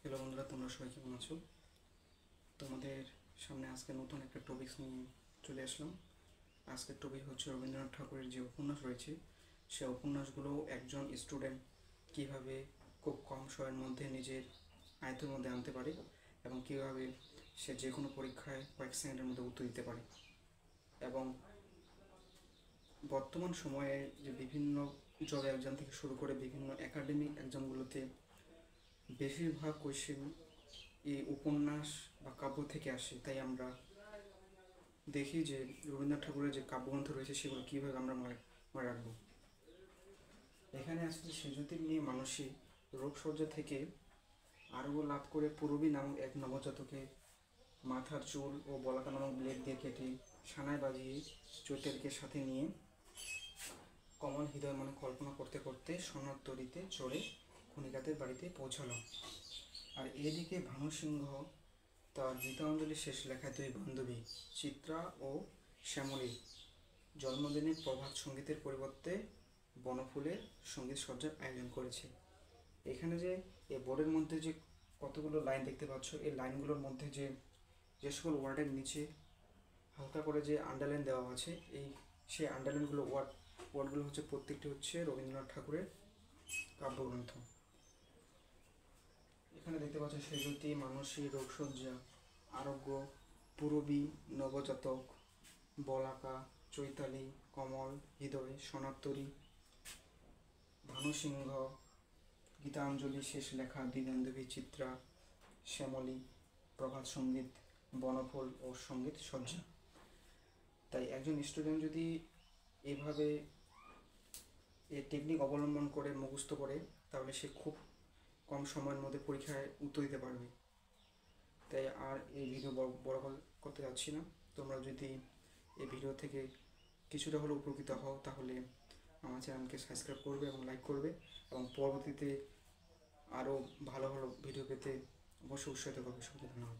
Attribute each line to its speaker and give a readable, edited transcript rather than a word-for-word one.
Speaker 1: Hello বন্ধুরা, তোমরা সবাই কেমন আছো? তোমাদের সামনে আজকে নতুন একটা টপিকস নিয়ে চলে আসলাম। আজকের টপিক হচ্ছে রবীন্দ্রনাথ ঠাকুরের যে উপন্যাস রয়েছে সে উপন্যাসগুলো একজন স্টুডেন্ট কীভাবে খুব কম সময়ের মধ্যে নিজের আয়ত্তের মধ্যে আনতে পারে এবং কীভাবে সে যে কোনো পরীক্ষায় কয়েক সেকেন্ডের মধ্যে উত্তর দিতে পারে। এবং বর্তমান সময়ে যে বিভিন্ন জব এক্সাম থেকে শুরু করে বিভিন্ন একাডেমিক এক্সামগুলোতে বেশিরভাগ কোয়েশ্চেন এই উপন্যাস বা কাব্য থেকে আসে, তাই আমরা দেখি যে রবীন্দ্রনাথ ঠাকুরের যে কাব্যগ্রন্থ রয়েছে সেগুলো কীভাবে আমরা মনে রাখবো। এখানে আসলে সেজুতির মেয়ে মানসী রোগশয্যা থেকে আরোগ্য লাভ করে পূরবী নামক এক নবজাতকে মাথার চুল ও বলাকা নামক ব্লেড দিয়ে কেটে সানায় বাজিয়ে চৈতালিকে সাথে নিয়ে কমল হৃদয় মনে কল্পনা করতে করতে সোনার তরীতে চড়ে কণিকাদের বাড়িতে পৌঁছালো। আর এদিকে ভানু সিংহ তার গীতাঞ্জলি শেষ লেখায় দুই বান্ধবী চিত্রা ও শ্যামলীর জন্মদিনের প্রভাত সঙ্গীতের পরিবর্তে বনফুলের সঙ্গীত সজ্জার আয়োজন করেছে। এখানে যে এই বোর্ডের মধ্যে যে কতগুলো লাইন দেখতে পাচ্ছ, এই লাইনগুলোর মধ্যে যে সকল ওয়ার্ডের নিচে হালকা করে যে আন্ডারলাইন দেওয়া আছে, সেই আন্ডারলাইনগুলো ওয়ার্ডগুলো হচ্ছে প্রত্যেকটি হচ্ছে রবীন্দ্রনাথ ঠাকুরের কাব্যগ্রন্থ। এখানে দেখতে পাচ্ছ সেজুতি, মানসী, রোগশয্যা, আরোগ্য, পূরবী, নবজাতক, বলাকা, চৈতালি, কমল, হৃদয়, সোনারতরী, ভানুসিংহ, গীতাঞ্জলি শেষ লেখা, দিগন্ধবী, চিত্রা, শ্যামলী, প্রভাত সঙ্গীত, বনফুল ও সঙ্গীত সজ্জা। তাই একজন স্টুডেন্ট যদি এভাবে এই টেকনিক অবলম্বন করে মুখস্থ করে তাহলে সে খুব কম সময়ের মধ্যে পরীক্ষায় উত্তর দিতে পারবে। তাই আর এই ভিডিও বড় করতে যাচ্ছি না। তোমরা যদি এই ভিডিও থেকে কিছুটা হলেও উপকৃত হও তাহলে আমার চ্যানেলকে সাবস্ক্রাইব করবে এবং লাইক করবে, এবং পরবর্তীতে আরও ভালো ভালো ভিডিও পেতে অবশ্যই উৎসাহিত করবে। সবাইকে ধন্যবাদ।